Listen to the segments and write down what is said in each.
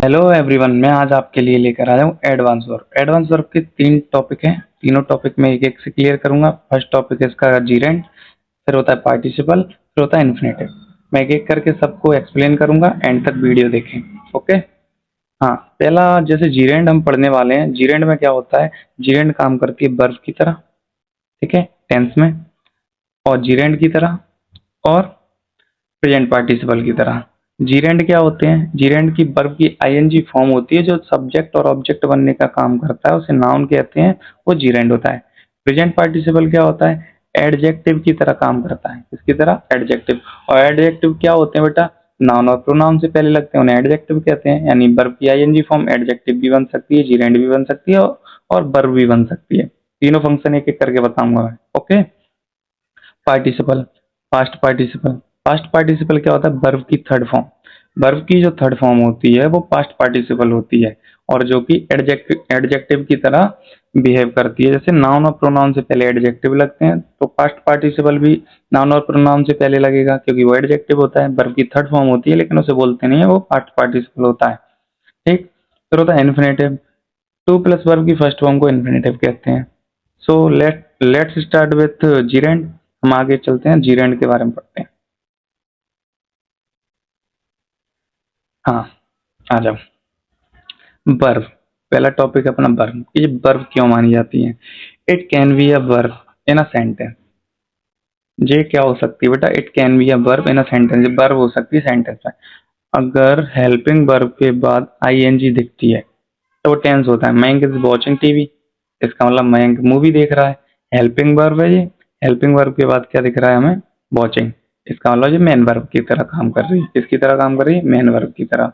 Hello everyone, मैं आज आपके लिए लेकर आया हूँ एडवांस वर्ब। एडवांस वर्ब के 3 टॉपिक हैं। तीनों टॉपिक में एक-एक से क्लियर करूँगा। फर्स्ट टॉपिक है इसका जीरेंड, फिर होता है पार्टिसिपल, फिर होता है इन्फिनेटिव। मैं एक-एक करके सबको एक्सप्लेन करूँगा, एंड तक वीडियो देखें। ओके? हाँ, पहला जैसे जीरेंड हम पढ़ने वाले हैं। जीरेंड में क्या होता है? जीरेंड काम करती है वर्ब की तरह, ठीक है? टेंस में, और जीरेंड की तरह, और प्रेजेंट पार्टिसिपल की तरह। जीरेंड क्या होते हैं? जीरेंड की वर्ब की आईएनजी फॉर्म होती है जो सब्जेक्ट और ऑब्जेक्ट बनने का काम करता है, उसे नाउन कहते हैं, वो जीरेंड होता है। प्रेजेंट पार्टिसिपल क्या होता है? एडजेक्टिव की तरह काम करता है। किसकी तरह? एडजेक्टिव। और एडजेक्टिव क्या होते हैं बेटा? नाउन और प्रोनाउन से पहले लगते हैं, उन्हें एडजेक्टिव कहते हैं। यानी वर्ब की आईएनजी फॉर्म एडजेक्टिव भी बन सकती है, जीरेंड भी बन सकती है, और वर्ब भी बन सकती है। तीनों फंक्शन एक एक करके बताऊंगा मैं। Okay? Participle, past participle. Past participle क्या होता है? वर्ब की थर्ड फॉर्म। वर्ब की जो थर्ड फॉर्म होती है वो पास्ट पार्टिसिपल होती है, और जो कि एडजेक्टिव की तरह बिहेव करती है। जैसे नाउन और प्रोनाउन से पहले एडजेक्टिव लगते हैं, तो पास्ट पार्टिसिपल भी नाउन और प्रोनाउन से पहले लगेगा, क्योंकि वो एडजेक्टिव होता है। वर्ब की थर्ड फॉर्म होती है, लेकिन उसे बोलते नहीं है, वो पास्ट पार्टिसिपल होता है। ठीक? फिर होता है इन्फिनेटिव। टू प्लस वर्ब की फर्स्ट फॉर्म को इन्फिनेटिव कहते हैं। So let's start with जीरेंड। हम आगे चलते हैं, जीरेंड के बारे में पढ़ते हैं। हाँ, आ जाओ। वर्ब, पहला टॉपिक अपना वर्ब। ये वर्ब क्यों मानी जाती है? It can be a verb in a sentence. ये क्या हो सकती है बेटा? It can be a verb in a sentence. Verb हो सकती है सेंटेंस में। अगर हेल्पिंग वर्ब के बाद आईएनजी दिखती है तो वो टेंस होता है। मयंक इज वॉचिंग टीवी, इसका मतलब मयंक मूवी देख रहा है। हेल्पिंग वर्ब है ये। हेल्पिंग वर्ब के बाद क्या दिख रहा है हमें? वॉचिंग। इसका मतलब ये मेन वर्ब की तरह काम कर रही है। किसकी तरह काम कर रही है? मेन वर्ब की तरह।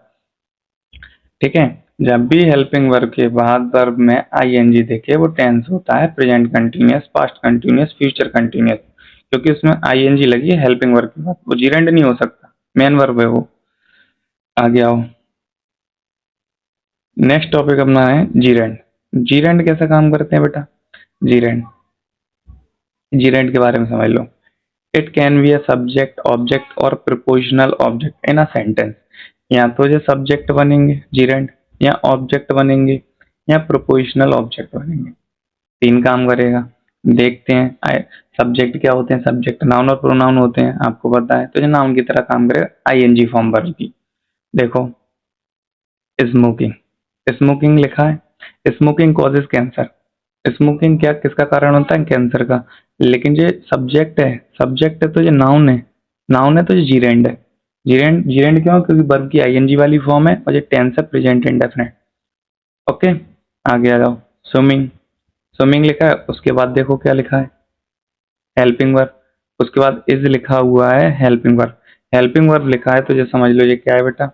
ठीक है? जब भी हेल्पिंग वर्ब के बाद वर्ब में आईएनजी दिखे वो टेंस होता है। Present continuous, past continuous, future continuous, क्योंकि उसमें आईएनजी लगी है हेल्पिंग वर्ब के बाद। वो जीरेंड नहीं हो सकता, मेन वर्ब है वो। आगे आओ। नेक्स्ट टॉपिक अपना है जीरेंड। जीरेंड कैसे काम करते हैं बेटा? जीरेंड, जीरेंड के बारे में समझ लो। It can be a subject object और prepositional object in a sentence. या तो ये सब्जेक्ट बनेंगे जीरेंड, या ऑब्जेक्ट बनेंगे, या प्रिपोजिशनल ऑब्जेक्ट बनेंगे। तीन काम करेगा। देखते हैं सब्जेक्ट क्या होते हैं। सब्जेक्ट नाउन और प्रोनाउन होते हैं, आपको पता है। तो ये नाउन की तरह काम करेगा आईएनजी फॉर्म वर्ब की। देखो, स्मोकिंग, स्मोकिंग लिखा है। Smoking causes cancer. स्मोकिंग क्या किसका कारण होता है? कैंसर का। लेकिन ये सब्जेक्ट है, सब्जेक्ट है तो ये नाउन है। नाउन है तो ये जीरेंड है। जीरेंड, जीरेंड क्यों? क्योंकि वर्ब की आईएनजी वाली फॉर्म है, और ये टेंस है, प्रेजेंट इंडेफिनिट। ओके? आगे आ जाओ। स्विमिंग, स्विमिंग लिखा है, उसके बाद देखो क्या लिखा है? Helping verb. उसके बाद इज लिखा हुआ है हेल्पिंग वर्ब। हेल्पिंग वर्ब लिखा है तो ये समझ लो ये क्या है बेटा?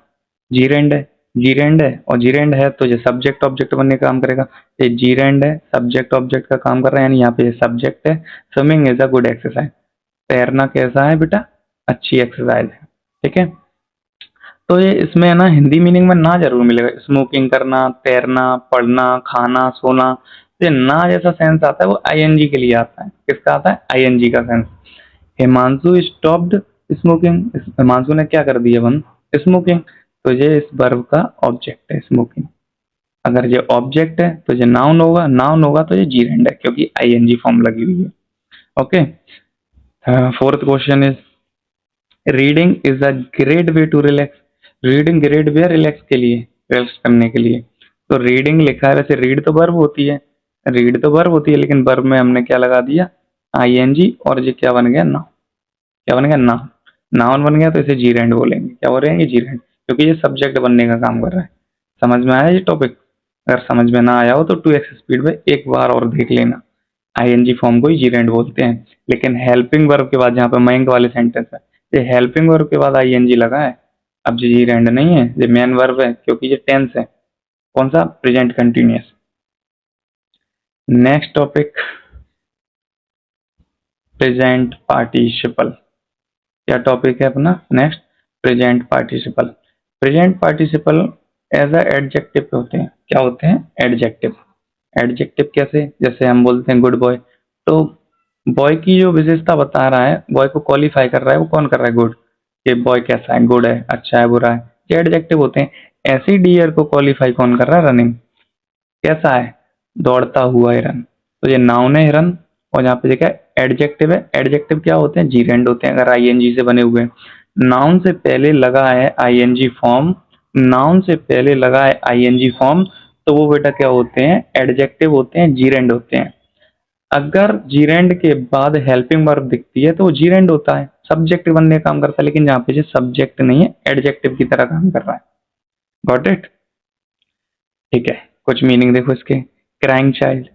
जीरेंड है। जीरेंड है, और जीरेंड है तो ये सब्जेक्ट ऑब्जेक्ट बनने का काम करेगा। ये जीरेंड है, सब्जेक्ट ऑब्जेक्ट का काम कर रहा है, यानी यहाँ पे ये सब्जेक्ट है। Swimming is a good exercise. तैरना कैसा है बेटा? अच्छी एक्सरसाइज है। ठीक है? तो ये इसमें है ना, हिंदी मीनिंग में ना जरूर मिलेगा। स्मोकिंग करना, तैरना, पढ़ना, खाना, सोना। तो ये ना जैसा सेंस आता है वो आईएनजी के लिए आता है। किसका आता है? आईएनजी का sense. Himanshu stopped smoking. Himanshu ने क्या कर दिया बंद? स्मोकिंग। तो ये इस वर्ब का ऑब्जेक्ट है, स्मोकिंग। अगर ये ऑब्जेक्ट है तो ये नाउन होगा, नाउन होगा तो ये जीरेंड है, क्योंकि आईएनजी फॉर्म लगी हुई है। Okay? Fourth question is, reading is a great way to relax. Reading great way relax के लिए, रिलैक्स करने के लिए। तो रीडिंग लिखा है, वैसे रीड तो वर्ब होती है, रीड तो वर्ब होती है, लेकिन वर्ब में हमने क्या लगा दिया? आईएनजी। और ये क्या बन गया? नाउन। क्या बन गया? नाउन। नाउन बन गया तो इसे जीरेंड बोलेंगे। क्या बोल रहे हैं? ये जीरेंड, क्योंकि ये सब्जेक्ट बनने का काम कर रहा है। समझ में आया ये टॉपिक? अगर समझ में ना आया हो तो 2x स्पीड में एक बार और देख लेना। आईएनजी फॉर्म को ही जीरेंड बोलते हैं। लेकिन हेल्पिंग वर्ब के बाद, जहाँ पे मयंक वाले सेंटेंस है, ये हेल्पिंग वर्ब के बाद आईएनजी लगा है। अब ये जीरेंड नहीं है, ये मेन वर्ब है, क्योंकि ये टेंस है। कौन सा? Present continuous. Next topic, present participle. क्या टॉपिक है अपना next? Present participle. Present participle as a adjective होते हैं। क्या होते हैं? एडजेक्टिव। एडजेक्टिव कैसे? जैसे हम बोलते हैं गुड बॉय, तो बॉय की जो विशेषता बता रहा है, बॉय को क्वालिफाई कर रहा है, वो कौन कर रहा है? गुड। ये बॉय कैसा है? गुड है, अच्छा है, बुरा है। ये एडजेक्टिव होते हैं। ऐसे डियर को क्वालिफाई कौन कर रहा है? रनिंग। कैसा है? दौड़ता हुआ हिरन। तो ये नाउन है हिरन, और यहाँ पे देखा एडजेक्टिव है। एडजेक्टिव क्या होते हैं? जीरेंड होते हैं, अगर आईएनजी से बने हुए। नाउन से पहले लगा है आईएनजी फॉर्म, नाउन से पहले लगा है आईएनजी फॉर्म, तो वो बेटा क्या होते हैं? एडजेक्टिव होते हैं, जीरेंड होते हैं। अगर जीरेंड के बाद हेल्पिंग वर्ब दिखती है तो वो जीरेंड होता है, सब्जेक्ट बनने का काम करता है। लेकिन यहाँ पे जो सब्जेक्ट नहीं है, एडजेक्टिव की तरह काम कर रहा है। Got it? ठीक है, कुछ मीनिंग देखो इसके। क्राइंग चाइल्ड,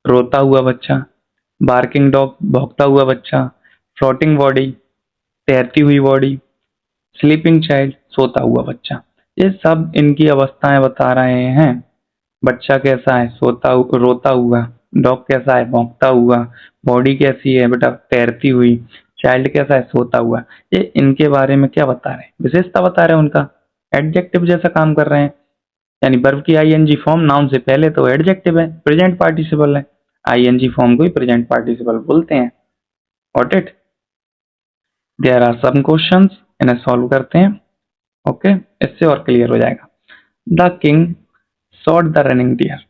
रोता हुआ बच्चा। बार्किंग डॉग, भौंकता हुआ बच्चा। फ्लोटिंग बॉडी, तैरती हुई बॉडी। स्लीपिंग चाइल्ड, सोता हुआ बच्चा। ये सब इनकी अवस्थाएं बता रहे हैं। बच्चा कैसा है? रोता हुआ। डॉग कैसा है? भौंकता हुआ। बॉडी कैसी है बेटा? तैरती हुई। चाइल्ड कैसा है? सोता हुआ। ये इनके बारे में क्या बता रहे हैं? विशेषता बता रहे हैं उनका। एडजेक्टिव जैसा काम कर रहे हैं, यानी वर्ब की आईएनजी फॉर्म नाउन से पहले तो एडजेक्टिव है, प्रेजेंट पार्टिसिपल है। आईएनजी फॉर्म को ही प्रेजेंट पार्टिसिपल बोलते हैं। Got it? There are some questions, इन्हें सॉल्व करते हैं। ओके, इससे और क्लियर हो जाएगा। The king shot the running deer.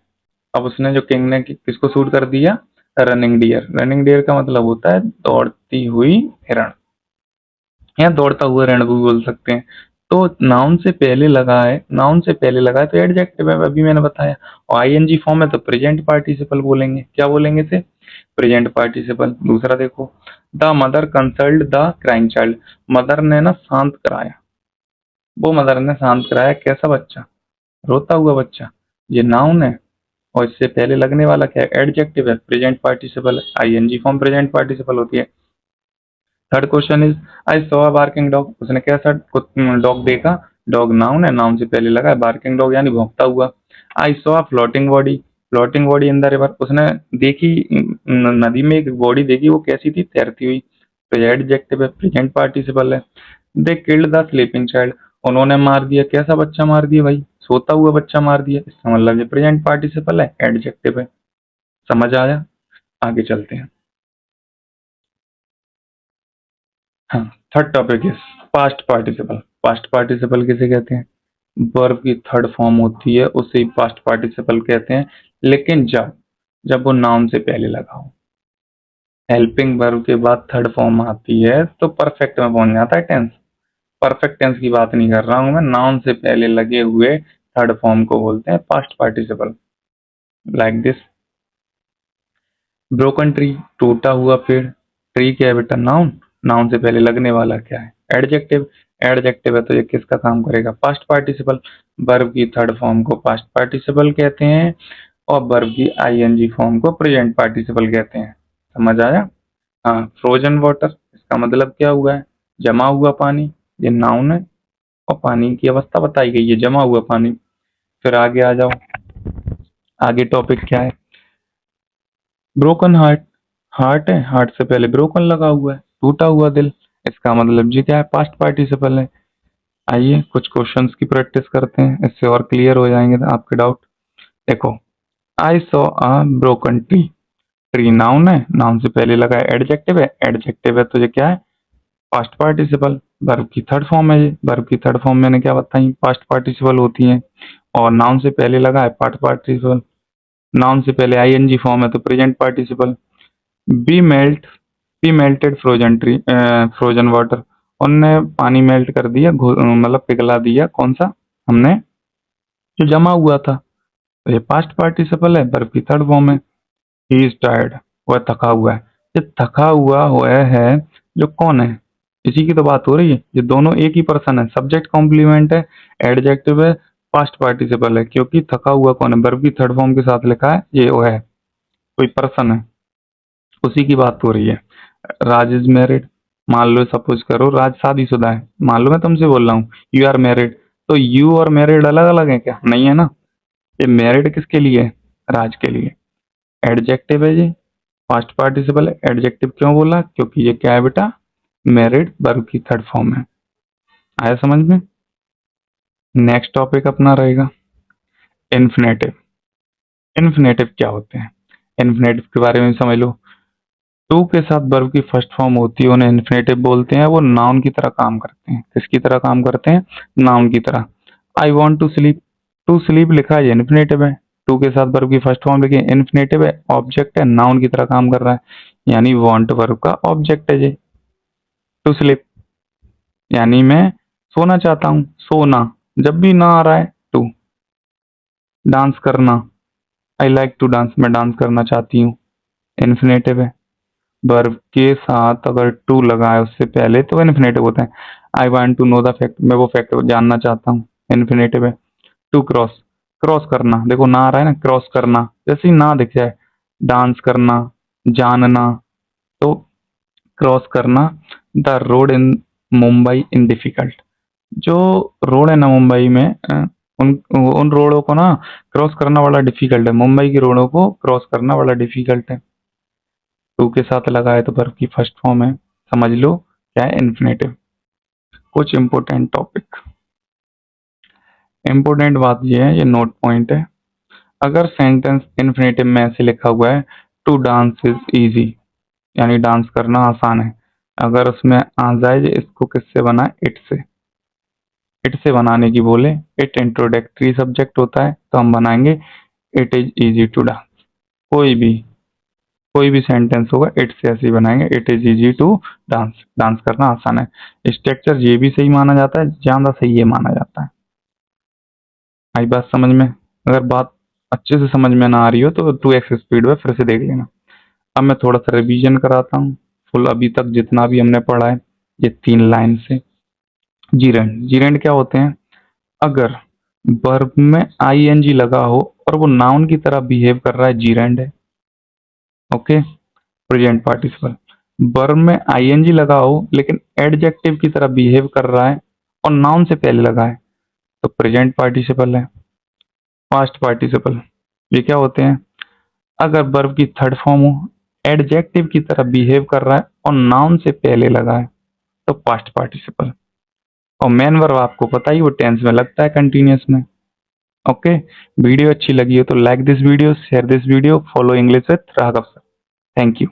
अब उसने जो किंग ने किसको शूट कर दिया? Running dear. रनिंग डियर का मतलब होता है दौड़ती हुई हिरण, या दौड़ता हुआ हिरण भी बोल सकते हैं। तो नाउन से पहले लगा है, नाउन से पहले लगा है तो एडजेक्टिव है, अभी मैंने बताया। और आईएनजी फॉर्म है तो प्रेजेंट पार्टिसिपल बोलेंगे। क्या बोलेंगे इसे? Present participle. दूसरा देखो, the mother consoled the crying child. Mother ने ना शांत कराया, वो मदर ने शांत कराया कैसा बच्चा? रोता हुआ बच्चा। ये नाउन है, और इससे पहले लगने वाला क्या है? एडजेक्टिव है, present participle. ING form present participle होती है। Third question is I saw a barking dog. उसने कैसा डॉग देखा? डॉग नाउन है, नाउन से पहले लगा है बार्किंग डॉग, यानी भौंकता हुआ। आई saw a floating body. Floating body in the river. उसने देखी, नदी में एक बॉडी देखी, वो कैसी थी? तैरती हुई। तो एडजेक्टिव है, प्रेजेंट पार्टिसिपल है। They killed the sleeping child. उन्होंने मार दिया कैसा बच्चा? मार दिया भाई, सोता हुआ बच्चा मार दिया। इसका मतलब ये प्रेजेंट पार्टिसिपल है, एडजेक्टिव है। समझ आया? आगे चलते हैं। हाँ, third topic is past participle. Past participle किसे कहते हैं? वर्ब की थर्ड फॉर्म होती है, उसे पास्ट पार्टिसिपल कहते हैं। लेकिन जब जब वो नाउन से पहले लगा हो, हेल्पिंग वर्ब के बाद थर्ड फॉर्म आती है तो परफेक्ट में पहुंच जाता है टेंस। परफेक्ट टेंस की बात नहीं कर रहा हूं मैं, नाउन से पहले लगे हुए थर्ड फॉर्म को बोलते हैं past participle. Like this, broken tree, टूटा हुआ पेड़। ट्री क्या है बेटा? नाउन। नाउन से पहले लगने वाला क्या है? एडजेक्टिव। एडजेक्टिव है तो ये किसका काम करेगा? Past participle. वर्ब की थर्ड फॉर्म को पास्ट पार्टिसिपल कहते हैं, और वर्ब की आईएनजी फॉर्म को प्रेजेंट पार्टिसिपल कहते हैं। समझ आया? हाँ, फ्रोजन वाटर, इसका मतलब क्या हुआ है? जमा हुआ पानी। ये नाउन है, और पानी की अवस्था बताई गई है, जमा हुआ पानी। फिर आगे आ जाओ, आगे टॉपिक क्या है? Broken heart. हार्ट है, हार्ट से पहले ब्रोकन लगा हुआ है, टूटा हुआ दिल। इसका मतलब जी क्या है? पास्ट पार्टिसिपल है। आइए कुछ क्वेश्चंस की प्रैक्टिस करते हैं, इससे और क्लियर हो जाएंगे आपके डाउट। देखो, आई saw a broken tree. Tree noun है, नाउन से पहले लगा है एडजेक्टिव है। एडजेक्टिव है तो ये क्या है? Past participle. वर्ब की थर्ड फॉर्म है ये। वर्ब की थर्ड फॉर्म मैंने क्या बताई? पास्ट पार्टिसिपल होती है। और नाउन से पहले लगा है पास्ट पार्टिसिपल। नाउन से पहले आईएनजी फॉर्म है तो present participle. Be melt, be melted frozen tree, frozen water. उनने पानी मेल्ट कर दिया, मतलब पिघला दिया। कौन सा? हमने, जो जमा हुआ था। तो ये पास्ट पार्टिसिपल है, वर्ब की थर्ड फॉर्म है। ही इज टायर्ड, वह थका हुआ है। ये थका हुआ है जो कौन है? इसी की तो बात हो रही है। ये दोनों एक ही पर्सन है, सब्जेक्ट कॉम्प्लीमेंट है, एडजेक्टिव है, पास्ट पार्टिसिपल है। क्योंकि थका हुआ कौन है? वर्ब की थर्ड फॉर्म के साथ लिखा है, ये वो है, कोई पर्सन है, उसी की बात हो रही है। राज इज मैरिड। मान लो, सपोज करो राज शादीशुदा है, मान लो मैं तुमसे बोल रहा हूँ यू आर मैरिड। तो यू और मैरिड अलग अलग है क्या? नहीं है ना। ये मैरिड किसके लिए है? राज के लिए। एडजेक्टिव है ये, पास्ट पार्टिसिपल है। एडजेक्टिव क्यों बोला? क्योंकि ये क्या है बेटा? मैरिड वर्ब की थर्ड फॉर्म है। आया समझ में? नेक्स्ट टॉपिक अपना रहेगा इन्फिनेटिव। इन्फिनेटिव क्या होते हैं? इन्फिनेटिव के बारे में समझ लो। टू के साथ वर्ब की फर्स्ट फॉर्म होती है, उन्हें इन्फिनेटिव बोलते हैं। वो नाउन की तरह काम करते हैं। किसकी तरह काम करते हैं? नाउन की तरह। आई वॉन्ट टू स्लीप लिखा है, इन्फिनेटिव है। टू के साथ वर्ब की फर्स्ट फॉर्म लिखी, इन्फिनेटिव है, ऑब्जेक्ट है, नाउन की तरह काम कर रहा है, यानी वॉन्ट वर्ब का ऑब्जेक्ट है ये। टू स्लीप यानी मैं सोना चाहता हूँ, सोना जब भी ना आ रहा है टू। डांस करना, आई लाइक टू डांस, मैं डांस करना चाहती हूँ, इन्फिनेटिव है। वर्ब के साथ अगर टू लगा है उससे पहले तो इन्फिनेटिव होता है। I want to know the fact, मैं वो फैक्ट जानना चाहता हूँ, इन्फिनेटिव है। टू क्रॉस, क्रॉस करना, देखो ना आ रहा है ना, क्रॉस करना, जैसे ही ना दिख जाए, डांस करना, जानना, तो क्रॉस करना। The road in Mumbai in difficult, जो रोड है ना मुंबई में, उन उन रोडों को ना क्रॉस करना बड़ा डिफिकल्ट है, मुंबई की रोडों को क्रॉस करना बड़ा डिफिकल्ट है। टू के साथ लगा है तो वर्ब की फर्स्ट फॉर्म है, समझ लो क्या है, इन्फिनेटिव। कुछ इंपॉर्टेंट टॉपिक, इंपॉर्टेंट बात ये है, ये नोट पॉइंट है। अगर सेंटेंस इन्फिनेटिव में ऐसे लिखा हुआ है, टू डांस इज इजी, यानी डांस करना आसान है, अगर उसमें आ जाए इसको किससे बना है, इट से, इट से बनाने की बोले, इट इंट्रोडक्टरी सब्जेक्ट होता है तो हम बनाएंगे it is easy to dance. कोई भी सेंटेंस होगा इट से ऐसे ही बनाएंगे, it is easy to dance, dance करना आसान है। स्ट्रक्चर ये भी सही माना जाता है, ज्यादा सही ये माना जाता है। आई बात समझ में? अगर बात अच्छे से समझ में ना आ रही हो तो 2x स्पीड में फिर से देख लेना। अब मैं थोड़ा सा रिवीजन कराता हूँ फुल, अभी तक जितना भी हमने पढ़ा है ये 3 लाइन से। जीरेंड, जीरेंड क्या होते हैं? अगर वर्ब में आईएनजी लगा हो और वो नाउन की तरह बिहेव कर रहा है, जीरेंड है। ओके, प्रेजेंट पार्टिसिपल, वर्ब में आईएनजी लगा हो लेकिन एडजेक्टिव की तरह बिहेव कर रहा है और नाउन से पहले लगा है तो प्रेजेंट पार्टिसिपल है। पास्ट पार्टिसिपल, ये क्या होते हैं? अगर वर्ब की थर्ड फॉर्म हो, एडजेक्टिव की तरह बिहेव कर रहा है और नाउन से पहले लगा है तो पास्ट पार्टिसिपल। और मेन वर्ब आपको पता ही वो टेंस में लगता है, कंटिन्यूअस में। ओके, वीडियो अच्छी लगी हो तो like this video, share this video, follow English with Raghav sir. Thank you.